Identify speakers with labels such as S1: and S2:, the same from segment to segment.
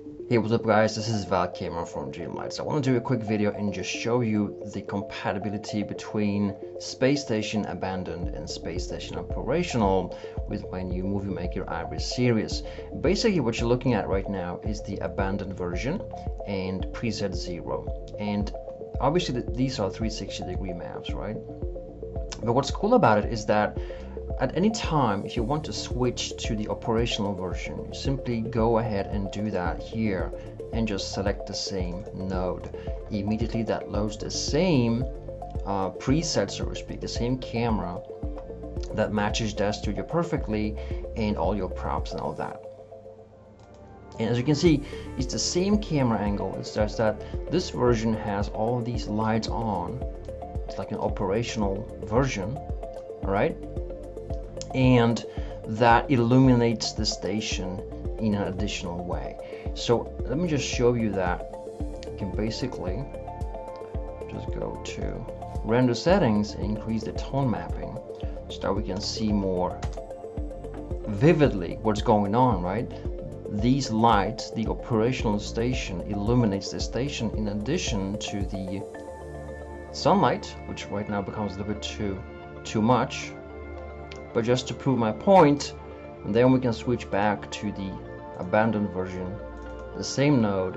S1: Hey, what's up guys, this is Val Cameron from Dreamlight. So I want to do a quick video and just show you the compatibility between Space Station Abandoned and Space Station Operational with when you Movie Maker Iray series. Basically what you're looking at right now is the Abandoned version and preset 0. And obviously these are 360-degree maps, right? But what's cool about it is that at any time, if you want to switch to the operational version, you simply go ahead and do that here and just select the same node. Immediately that loads the same preset, so to speak, the same camera that matches DAZ Studio perfectly and all your props and all that. And as you can see, it's the same camera angle. It's just that this version has all these lights on. It's like an operational version, all right? And that illuminates the station in an additional way. So let me just show you that. You can basically just go to render settings and increase the tone mapping so that we can see more vividly what's going on, right? These lights, the operational station, illuminates the station in addition to the sunlight, which right now becomes a little bit too much. But just to prove my point, and then we can switch back to the abandoned version, the same node,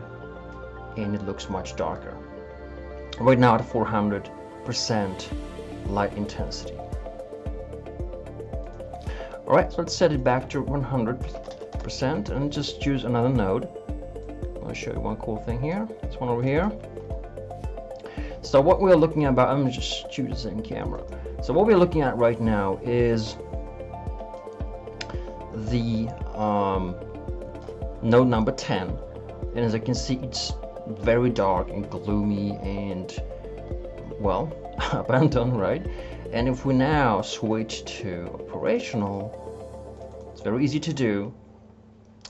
S1: and it looks much darker. Right now at 400% light intensity. Alright, so let's set it back to 100% and just choose another node. I'll show you one cool thing here. This one over here. So what we're looking at, I'm gonna just choose the same camera. So what we're looking at right now is the node number 10, and as you can see, it's very dark and gloomy and, well, abandoned, right? And if we now switch to operational, it's very easy to do.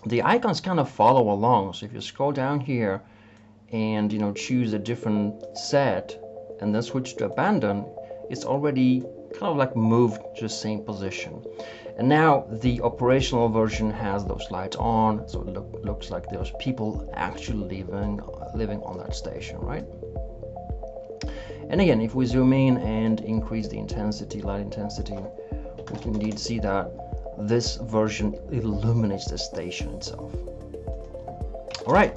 S1: The icons kind of follow along, so if you scroll down here and choose a different set and then switch to abandon, it's already kind of like moved to the same position. And now the operational version has those lights on, so it looks like there's people actually living on that station, right? And again, if we zoom in and increase the intensity, light intensity, we can indeed see that this version illuminates the station itself. All right,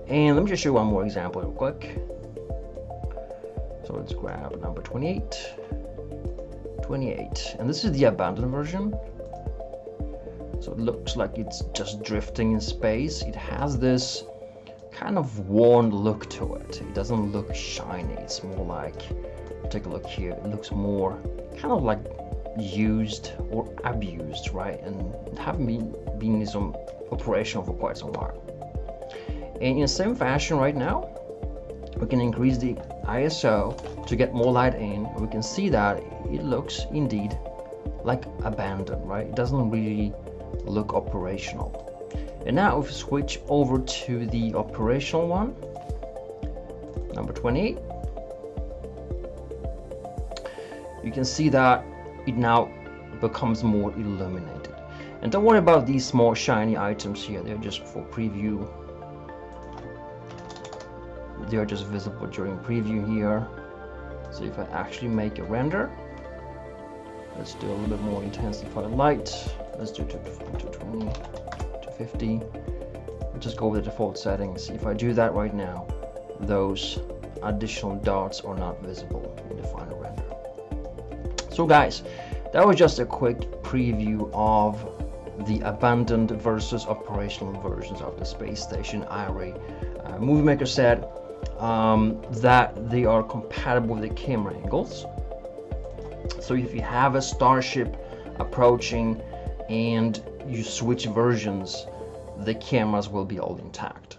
S1: and let me just show you one more example real quick. So let's grab number 28, and this is the abandoned version. So it looks like it's just drifting in space. It has this kind of worn look to it. It doesn't look shiny. It's more like, take a look here, it looks more kind of like used or abused, right? And haven't been some operational for quite some while. And in the same fashion right now, we can increase the ISO to get more light in. We can see that it looks indeed like abandoned, right? It doesn't really look operational. And now if we switch over to the operational one, number 28, you can see that it now becomes more illuminated. And don't worry about these small shiny items here, they're just for preview. They are just visible during preview here. So if I actually make a render, let's do a little bit more intensified light. Let's do 220, 250. Just go with the default settings. If I do that right now, those additional dots are not visible in the final render. So guys, that was just a quick preview of the abandoned versus operational versions of the Space Station Iray. Movie Maker said that they are compatible with the camera angles. So if you have a starship approaching and you switch versions, the cameras will be all intact.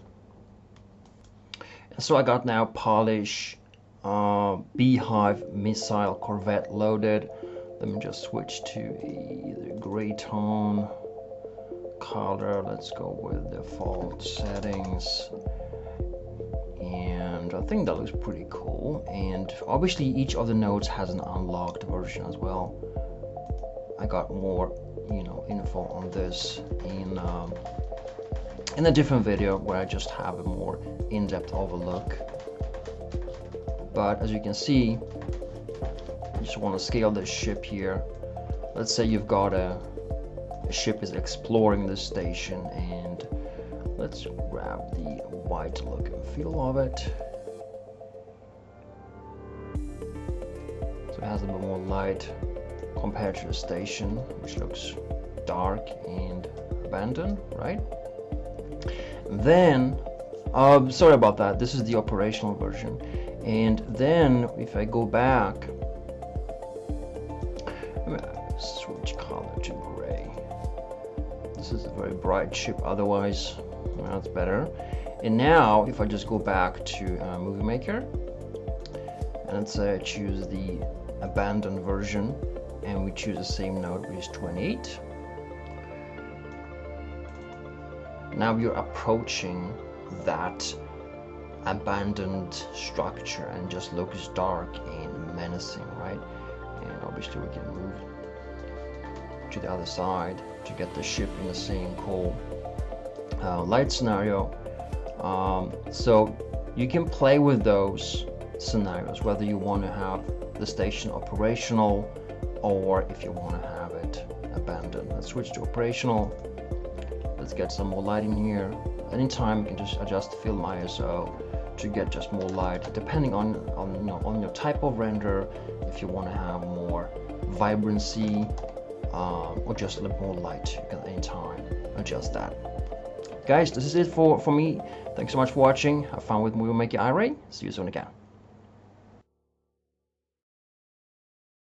S1: So I got now Polish Beehive missile corvette loaded. Let me just switch to either gray tone color. Let's go with default settings. And I think that looks pretty cool. And obviously each of the nodes has an unlocked version as well. I got more info on this in in a different video where I just have a more in-depth overlook. But as you can see, you just want to scale this ship here. Let's say you've got a ship is exploring this station, and let's grab the white look and feel of it. So it has a bit more light compared to the station, which looks dark and abandoned, right? Then, sorry about that, this is the operational version. And then if I go back, switch color to gray. This is a very bright ship, otherwise that's better. And now if I just go back to Movie Maker, and let's say I choose the abandoned version, and we choose the same node, which is 28. Now you're approaching that abandoned structure and just looks dark and menacing, right? And obviously we can move to the other side to get the ship in the same cool light scenario. So you can play with those scenarios, whether you want to have the station operational or if you want to have it abandoned. Let's switch to operational. Let's get some more light in here. Anytime you can just adjust the film ISO to get just more light, depending on your type of render. If you want to have more vibrancy or just a little more light, you can anytime adjust that. Guys, this is it for me. Thanks so much for watching. Have fun with Movie Maker Iray. See you soon again.